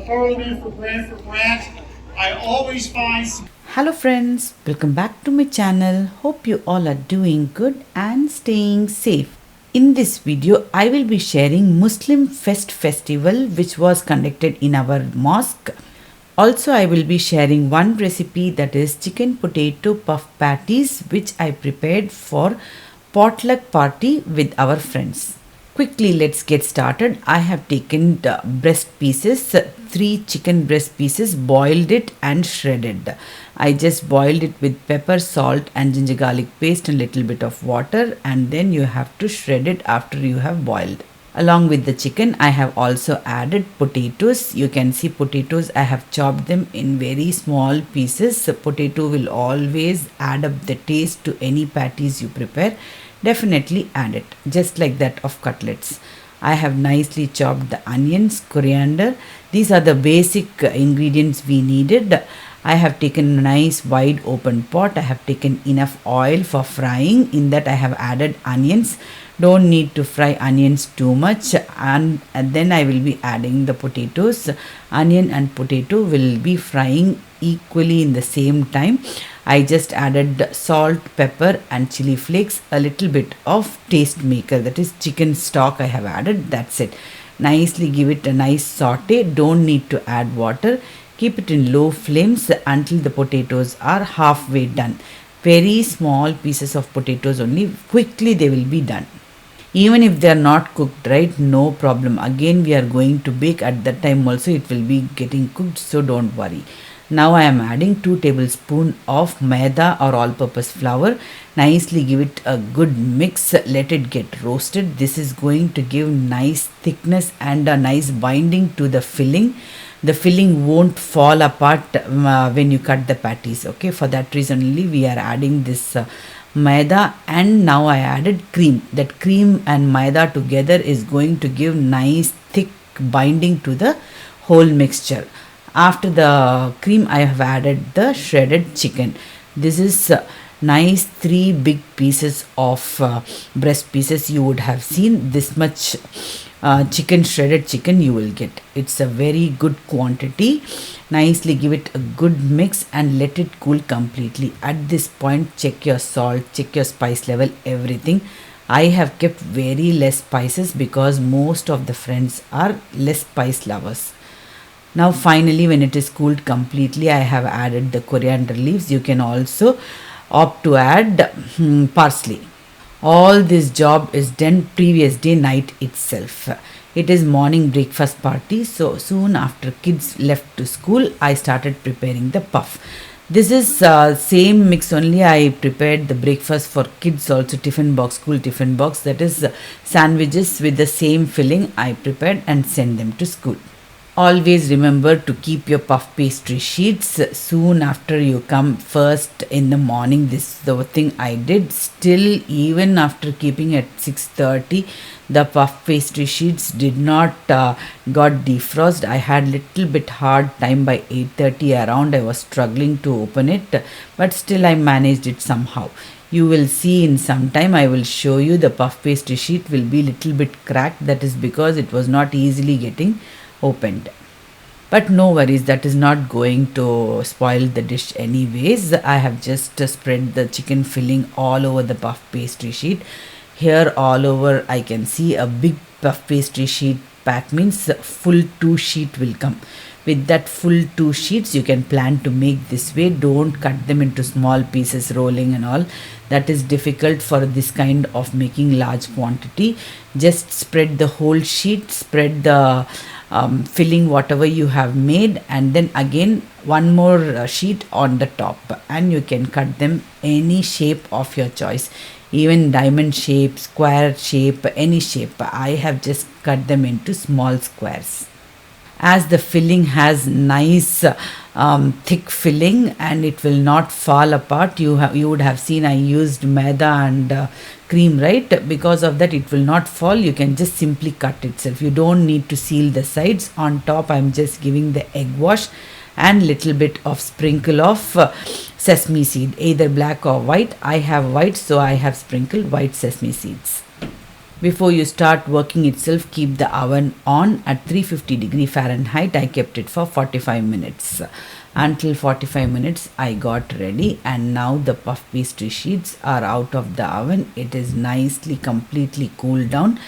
follow me for branch. I always find. Hello friends, welcome back to my channel. Hope you all are doing good and staying safe. In this video, I will be sharing Muslim Fest festival which was conducted in our mosque. Also, I will be sharing one recipe, that is chicken potato puff patties, which I prepared for potluck party with our friends. Quickly, let's get started. I have taken the breast pieces, 3 chicken breast pieces, boiled it and shredded. I just boiled it with pepper, salt and ginger garlic paste and little bit of water, and then you have to shred it after you have boiled. Along with the chicken, I have also added potatoes. You can see potatoes, I have chopped them in very small pieces. Potato will always add up the taste to any patties you prepare. Definitely add it, just like that of cutlets. I have nicely chopped the onions, coriander. These are the basic ingredients we needed. I have taken a nice wide open pot. I have taken enough oil for frying. In that I have added onions. Don't need to fry onions too much, and then I will be adding the potatoes. Onion and potato will be frying equally in the same time. I just added salt, pepper and chili flakes, a little bit of taste maker, that is chicken stock I have added. That's it. Nicely give it a nice saute. Don't need to add water. Keep it in low flames until the potatoes are halfway done. Very small pieces of potatoes only. Quickly they will be done. Even if they are not cooked right, no problem. Again we are going to bake at that time also, it will be getting cooked, so don't worry. Now I am adding 2 tablespoons of maida or all-purpose flour. Nicely give it a good mix. Let it get roasted. This is going to give nice thickness and a nice binding to the filling. The filling won't fall apart when you cut the patties. Okay, for that reason only we are adding this maida, and now I added cream. That cream and maida together is going to give nice thick binding to the whole mixture. After the cream, I have added the shredded chicken. This is nice 3 big pieces of breast pieces. You would have seen this much chicken, shredded chicken you will get. It's a very good quantity. Nicely give it a good mix and let it cool completely. At this point, check your salt, check your spice level, everything. I have kept very less spices because most of the friends are less spice lovers. Now finally, when it is cooled completely, I have added the coriander leaves. You can also opt to add parsley. All this job is done previous day night itself. It is morning breakfast party, so soon after kids left to school, I started preparing the puff. This is same mix only. I prepared the breakfast for kids also, tiffin box, school tiffin box, that is sandwiches with the same filling I prepared and sent them to school. Always remember to keep your puff pastry sheets soon after you come first in the morning. This is the thing I did. Still, even after keeping at 6:30, the puff pastry sheets did not got defrost. I had little bit hard time by 8:30 around. I was struggling to open it, but still I managed it somehow. You will see in some time. I will show you the puff pastry sheet will be little bit cracked. That is because it was not easily getting opened. But no worries, that is not going to spoil the dish anyways. I have just spread the chicken filling all over the puff pastry sheet. Here all over I can see a big puff pastry sheet pack, means full 2 sheet will come. With that full 2 sheets you can plan to make this way. Don't cut them into small pieces, rolling and all. That is difficult for this kind of making large quantity. Just spread the whole sheet, spread the filling whatever you have made, and then again one more sheet on the top, and you can cut them any shape of your choice, even diamond shape, square shape, any shape. I have just cut them into small squares. As the filling has nice thick filling and it will not fall apart, you would have seen I used maida and cream, right? Because of that it will not fall. You can just simply cut itself. You don't need to seal the sides. On top I'm just giving the egg wash and little bit of sprinkle of sesame seed, either black or white. I have white, so I have sprinkled white sesame seeds. Before you start working itself, keep the oven on at 350 Fahrenheit. I kept it for 45 minutes. Until 45 minutes I got ready, and now the puff pastry sheets are out of the oven. It is nicely completely cooled down,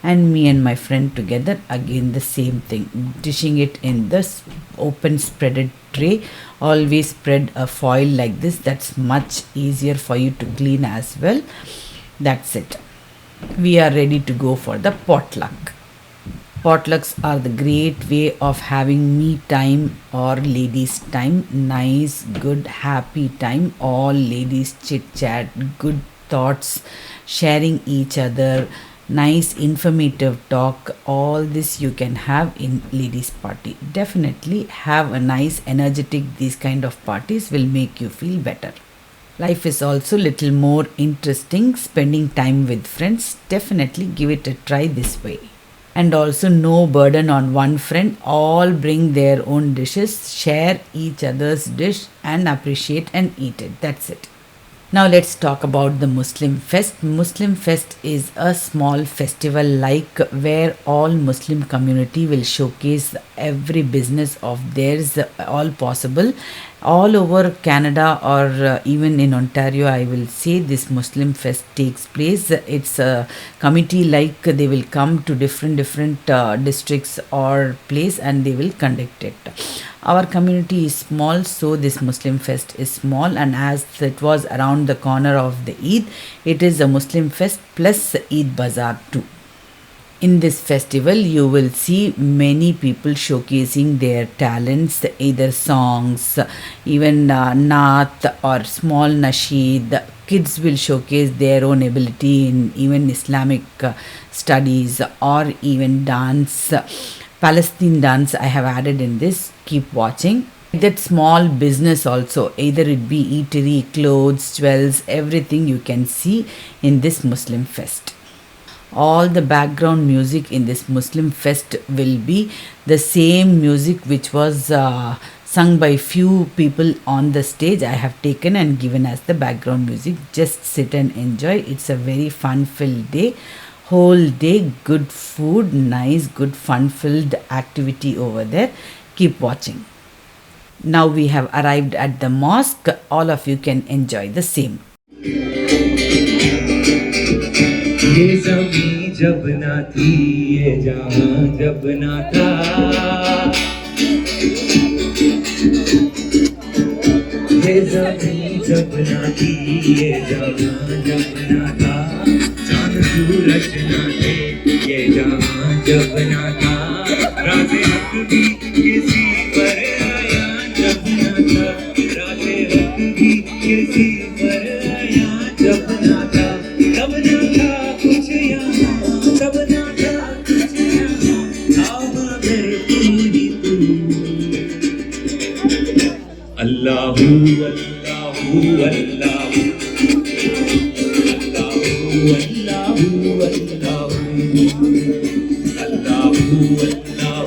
and me and my friend together again the same thing, dishing it in this open spreaded tray. Always spread a foil like this, that's much easier for you to clean as well. That's it. We are ready to go for the potluck. Potlucks are the great way of having me time or ladies time. Nice, good, happy time. All ladies chit chat, good thoughts, sharing each other, nice informative talk. All this you can have in ladies party. Definitely have a nice energetic, these kind of parties will make you feel better. Life is also little more interesting spending time with friends. Definitely give it a try this way. And also no burden on one friend. All bring their own dishes, share each other's dish and appreciate and eat it. That's it. Now let's talk about the Muslim Fest. Muslim Fest is a small festival like where all Muslim community will showcase every business of theirs, all possible. All over Canada or even in Ontario, I will say this Muslim Fest takes place. It's a committee like they will come to different districts or place and they will conduct it. Our community is small, so this Muslim Fest is small, and as it was around the corner of the Eid, it is a Muslim Fest plus Eid Bazaar too. In this festival, you will see many people showcasing their talents, either songs, even naat or small nasheed. Kids will showcase their own ability in even Islamic studies or even dance. Palestine dance I have added in this. Keep watching. That small business also, either it be eatery, clothes, jewels, everything you can see in this Muslim Fest. All the background music in this Muslim Fest will be the same music which was sung by few people on the stage. I have taken and given as the background music. Just sit and enjoy. It's a very fun-filled day. Whole day, good food, nice, good fun-filled activity over there. Keep watching. Now we have arrived at the mosque. All of you can enjoy the same. ये ज़मीं जब ना थी, ये जहां जब ना था, ये ज़मीं जब ना थी, ये जहां जब ना था, चांद सूरज ना थे, ये जहां जब ना था, राज़े हक भी किसी पर आया जब ना था, राज़े हक भी किसी पर आया जब ना था, तब ना था कुछ यहाँ, तब ना था कुछ यहाँ, था मगर तू ही तू। अल्लाहू अल्लाहू अल्लाहू अल्लाहू अल्लाहू अल्लाहू अल्लाहू अल्लाहू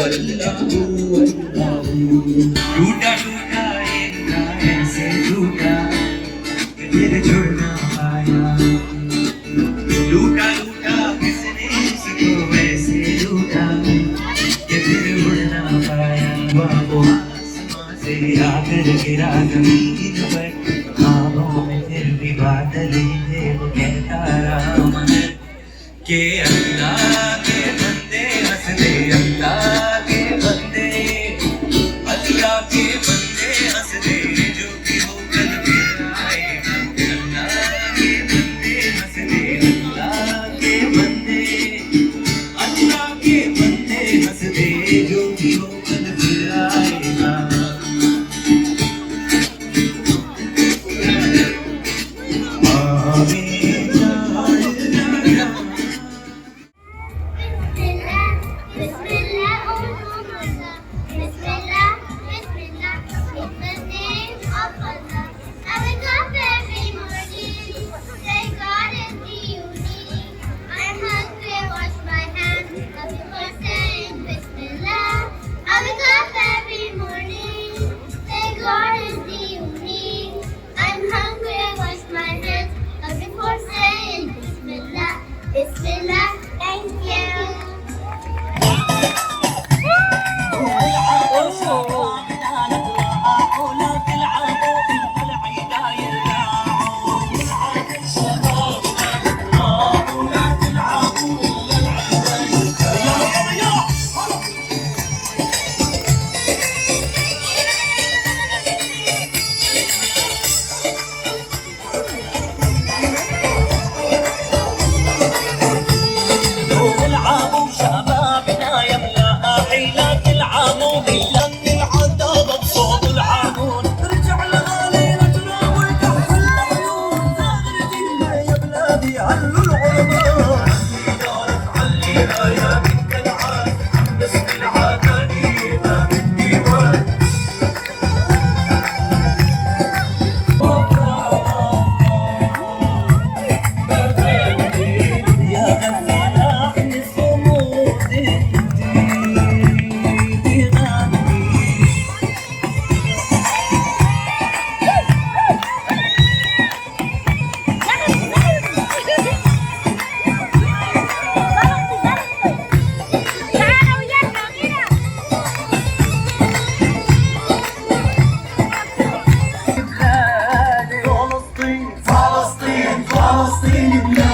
अल्लाहू अल्लाहू। टूटा टूटा एक ऐसे टूटा दिल जुड़ना पाया, लूटा लूटा किसने इसको ऐसे लूटा कि फिर उड़ना पाया। वो आसमां से आकर गिरा जमीन पर, ख्वाबों में फिर भी बादल ही थे, वो कहता रहा मगर के अल्लाह के बंदे हंस दे, अल्लाह के बंदे, अल्लाह के बंदे हंस दे, जो भी हो कल फिर आएगा। अल्लाह के बंदे हंस दे, अल्लाह के बंदे, अल्लाह के बंदे हंस दे, जो भी हो कल फिर आएगा। فلسطين فلسطين